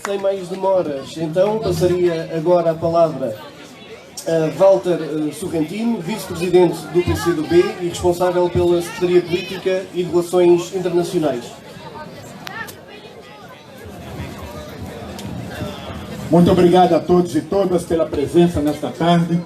sem mais demoras, então passaria agora a palavra a Walter Sorrentino, vice-presidente do PCdoB e responsável pela Secretaria Política e Relações Internacionais. Muito obrigado a todos e todas pela presença nesta tarde.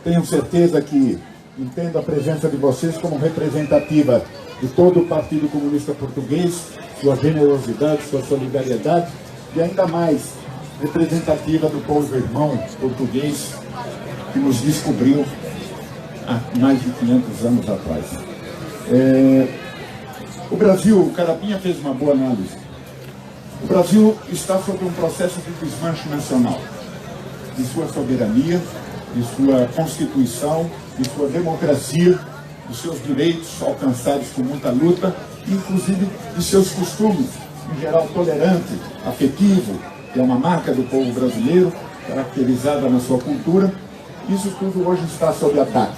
Tenho certeza que entendo a presença de vocês como representativa de todo o Partido Comunista Português, sua generosidade, sua solidariedade e ainda mais representativa do povo irmão português que nos descobriu há mais de 500 anos atrás. O Brasil, o Carapinha fez uma boa análise. O Brasil está sob um processo de desmanche nacional, de sua soberania, de sua Constituição, de sua democracia, dos seus direitos alcançados com muita luta, inclusive de seus costumes, em geral tolerante, afetivo, que é uma marca do povo brasileiro, caracterizada na sua cultura. Isso tudo hoje está sob ataque.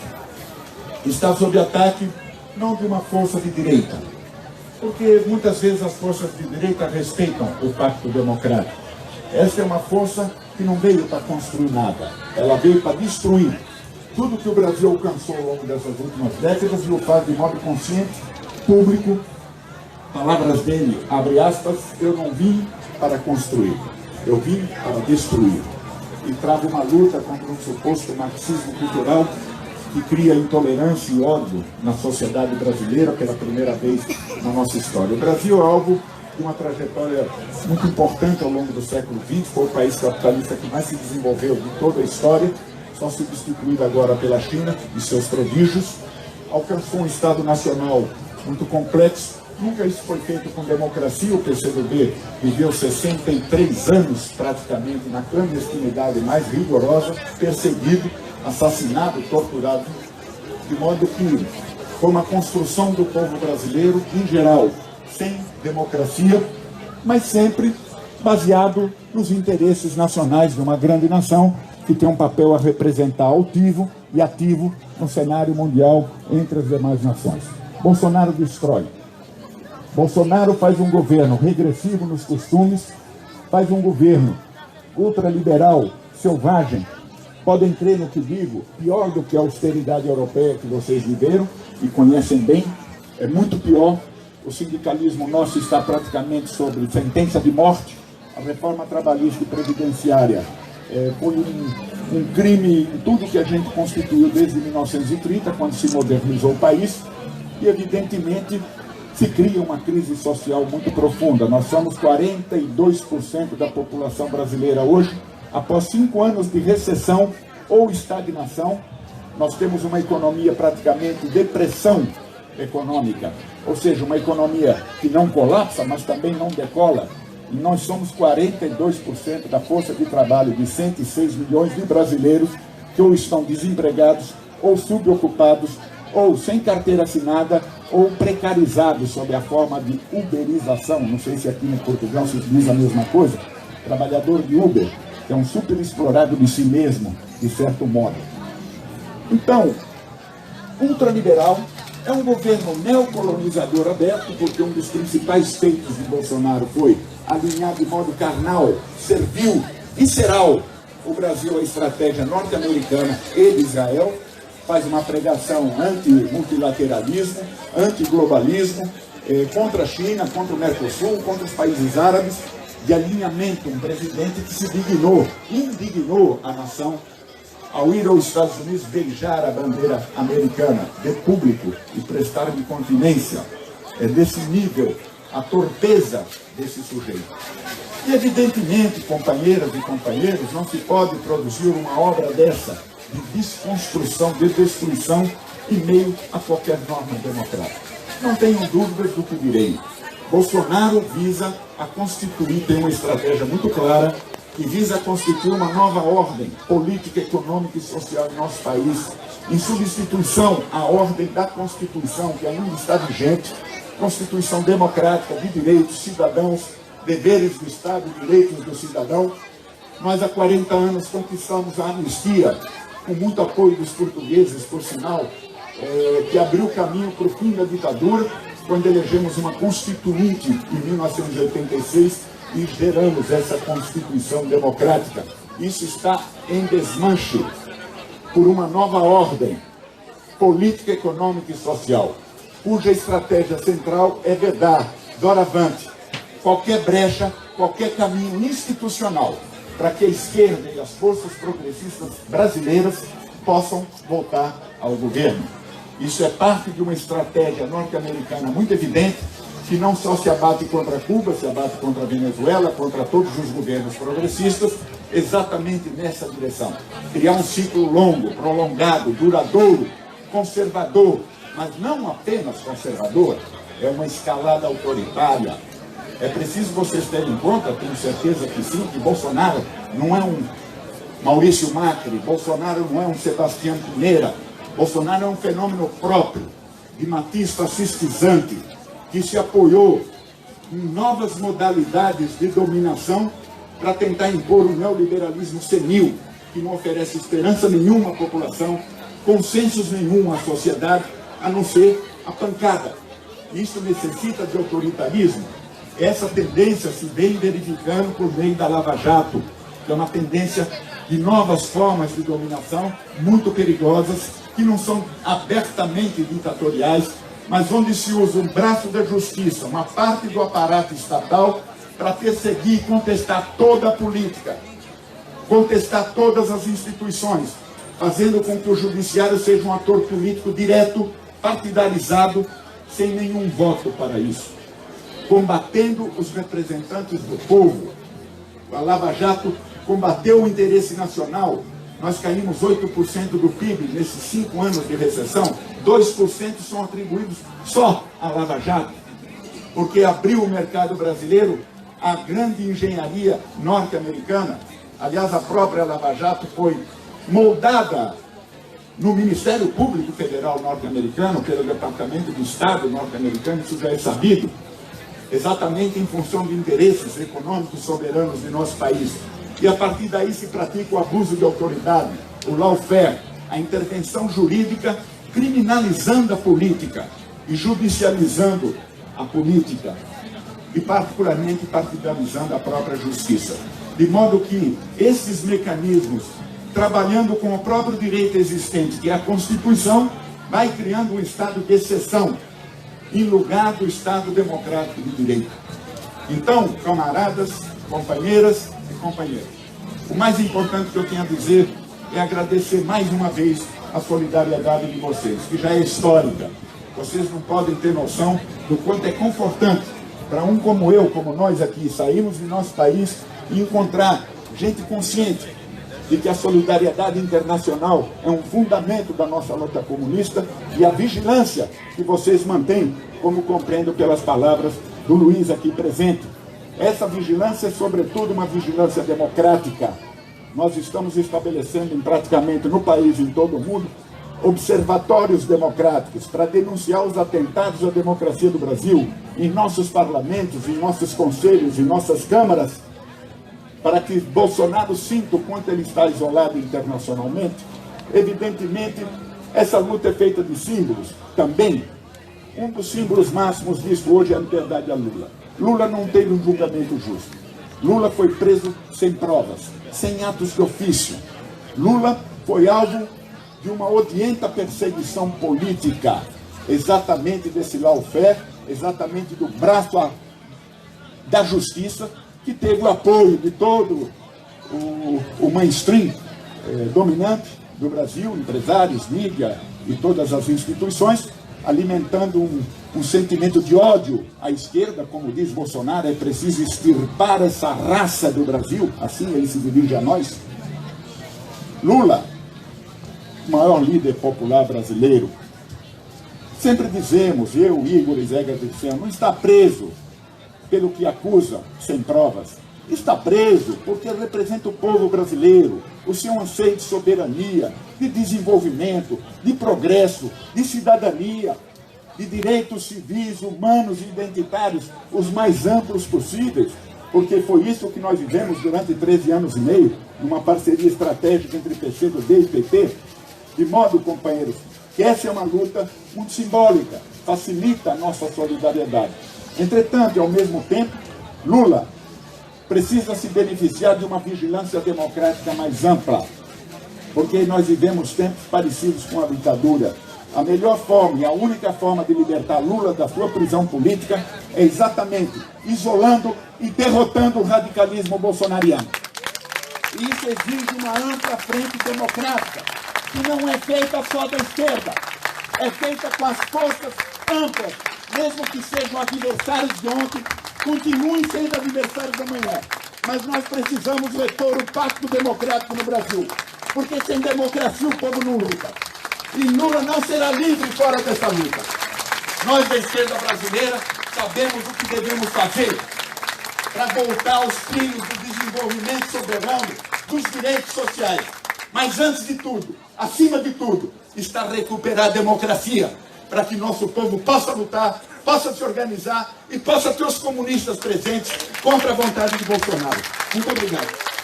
Está sob ataque não de uma força de direita, porque muitas vezes as forças de direita respeitam o pacto democrático. Essa é uma força que não veio para construir nada, ela veio para destruir tudo que o Brasil alcançou ao longo dessas últimas décadas e o faz de modo consciente, público. Palavras dele, abre aspas, eu não vim para construir, eu vim para destruir. E trava uma luta contra um suposto marxismo cultural que cria intolerância e ódio na sociedade brasileira pela primeira vez na nossa história. O Brasil é alvo de uma trajetória muito importante ao longo do século XX, foi o país capitalista que mais se desenvolveu de toda a história, só substituído agora pela China e seus prodígios. Alcançou um Estado Nacional muito complexo. Nunca isso foi feito com democracia. O PCdoB viveu 63 anos praticamente na clandestinidade mais rigorosa, perseguido, assassinado, torturado, de modo que foi uma construção do povo brasileiro, em geral, sem democracia, mas sempre baseado nos interesses nacionais de uma grande nação que tem um papel a representar altivo e ativo no cenário mundial entre as demais nações. Bolsonaro destrói. Bolsonaro faz um governo regressivo nos costumes, faz um governo ultraliberal, selvagem. Podem crer no que digo, pior do que a austeridade europeia que vocês viveram e conhecem bem, é muito pior. O sindicalismo nosso está praticamente sob sentença de morte. A reforma trabalhista e previdenciária foi um crime em tudo que a gente constituiu desde 1930, quando se modernizou o país, e evidentemente se cria uma crise social muito profunda. Nós somos 42% da população brasileira hoje. Após 5 anos de recessão ou estagnação, nós temos uma economia praticamente depressão econômica, ou seja, uma economia que não colapsa, mas também não decola. E nós somos 42% da força de trabalho de 106 milhões de brasileiros que ou estão desempregados, ou subocupados, ou sem carteira assinada, ou precarizados sob a forma de uberização. Não sei se aqui em Portugal se utiliza a mesma coisa. Trabalhador de Uber, que é um super explorado de si mesmo, de certo modo. Então, ultraliberal é um governo neocolonizador aberto, porque um dos principais feitos de Bolsonaro foi alinhar de modo carnal, servil, visceral o Brasil à estratégia norte-americana e de Israel. Faz uma pregação anti-multilateralismo, anti-globalismo, contra a China, contra o Mercosul, contra os países árabes, de alinhamento. Um presidente que se indignou a nação ao ir aos Estados Unidos beijar a bandeira americana de público e prestar-lhe continência. É desse nível a torpeza desse sujeito. E evidentemente, companheiras e companheiros, não se pode produzir uma obra dessa, de desconstrução, de destruição, em meio a qualquer norma democrática. Não tenham dúvidas do que direi. Bolsonaro visa a constituir, tem uma estratégia muito clara, que visa constituir uma nova ordem política, econômica e social em nosso país, em substituição à ordem da Constituição, que ainda está vigente, Constituição democrática, de direitos, cidadãos, deveres do Estado, direitos do cidadão. Nós há 40 anos conquistamos a anistia, com muito apoio dos portugueses, por sinal, que abriu caminho para o fim da ditadura, quando elegemos uma constituinte em 1986, e geramos essa Constituição democrática. Isso está em desmanche por uma nova ordem política, econômica e social, cuja estratégia central é vedar, doravante, qualquer brecha, qualquer caminho institucional para que a esquerda e as forças progressistas brasileiras possam voltar ao governo. Isso é parte de uma estratégia norte-americana muito evidente, que não só se abate contra Cuba, se abate contra a Venezuela, contra todos os governos progressistas, exatamente nessa direção. Criar um ciclo longo, prolongado, duradouro, conservador, mas não apenas conservador, é uma escalada autoritária. É preciso vocês terem em conta, tenho certeza que sim, que Bolsonaro não é um Maurício Macri, Bolsonaro não é um Sebastião Pinheira, Bolsonaro é um fenômeno próprio, de matiz fascistizante, que se apoiou em novas modalidades de dominação para tentar impor um neoliberalismo senil, que não oferece esperança nenhuma à população, consensos nenhum à sociedade, a não ser a pancada. Isso necessita de autoritarismo. Essa tendência se vem verificando por meio da Lava Jato, que é uma tendência de novas formas de dominação muito perigosas, que não são abertamente ditatoriais, mas onde se usa um braço da justiça, uma parte do aparato estatal, para perseguir e contestar toda a política, contestar todas as instituições, fazendo com que o judiciário seja um ator político direto, partidarizado, sem nenhum voto para isso. Combatendo os representantes do povo. A Lava Jato combateu o interesse nacional. Nós caímos 8% do PIB nesses 5 anos de recessão. 2% são atribuídos só à Lava Jato, porque abriu o mercado brasileiro à grande engenharia norte-americana. Aliás, a própria Lava Jato foi moldada no Ministério Público Federal norte-americano, pelo Departamento de Estado norte-americano, isso já é sabido, exatamente em função de interesses econômicos soberanos de nosso país. E a partir daí se pratica o abuso de autoridade, o lawfare, a intervenção jurídica, criminalizando a política e judicializando a política, e particularmente partidarizando a própria justiça. De modo que esses mecanismos, trabalhando com o próprio direito existente, que é a Constituição, vai criando um estado de exceção, em lugar do Estado democrático de direito. Então, camaradas, companheiras e companheiros, o mais importante que eu tenho a dizer é agradecer mais uma vez a solidariedade de vocês, que já é histórica. Vocês não podem ter noção do quanto é confortante para um como eu, como nós aqui, sairmos de nosso país e encontrar gente consciente de que a solidariedade internacional é um fundamento da nossa luta comunista, e a vigilância que vocês mantêm, como compreendo pelas palavras do Luiz aqui presente. Essa vigilância é, sobretudo, uma vigilância democrática. Nós estamos estabelecendo praticamente no país e em todo o mundo observatórios democráticos para denunciar os atentados à democracia do Brasil, em nossos parlamentos, em nossos conselhos, em nossas câmaras, para que Bolsonaro sinta o quanto ele está isolado internacionalmente. Evidentemente, essa luta é feita de símbolos também. Um dos símbolos máximos disso hoje é a liberdade a Lula. Lula não teve um julgamento justo. Lula foi preso sem provas, sem atos de ofício. Lula foi alvo de uma odienta perseguição política, exatamente desse lawfare, exatamente do braço da justiça, que teve o apoio de todo o mainstream dominante do Brasil, empresários, mídia e todas as instituições, alimentando um sentimento de ódio à esquerda. Como diz Bolsonaro, é preciso extirpar essa raça do Brasil, assim ele se dirige a nós. Lula, o maior líder popular brasileiro, sempre dizemos, eu, Igor e Zé Garcia, não está preso pelo que acusa, sem provas. Está preso porque representa o povo brasileiro, o seu anseio de soberania, de desenvolvimento, de progresso, de cidadania, de direitos civis, humanos e identitários, os mais amplos possíveis, porque foi isso que nós vivemos durante 13 anos e meio, numa parceria estratégica entre PCdoB e PT, de modo, companheiros, que essa é uma luta muito simbólica, facilita a nossa solidariedade. Entretanto, ao mesmo tempo, Lula precisa se beneficiar de uma vigilância democrática mais ampla, porque nós vivemos tempos parecidos com a ditadura. A melhor forma e a única forma de libertar Lula da sua prisão política é exatamente isolando e derrotando o radicalismo bolsonariano. E isso exige uma ampla frente democrática, que não é feita só da esquerda, é feita com as forças amplas, mesmo que sejam adversários de ontem, continuem sendo adversários da manhã. Mas nós precisamos repor o pacto democrático no Brasil, porque sem democracia o povo não luta. E Lula não será livre fora dessa luta. Nós da esquerda brasileira sabemos o que devemos fazer para voltar aos trilhos do desenvolvimento soberano, dos direitos sociais. Mas antes de tudo, acima de tudo, está recuperar a democracia, para que nosso povo possa lutar, possa se organizar e possa ter os comunistas presentes contra a vontade de Bolsonaro. Muito obrigado.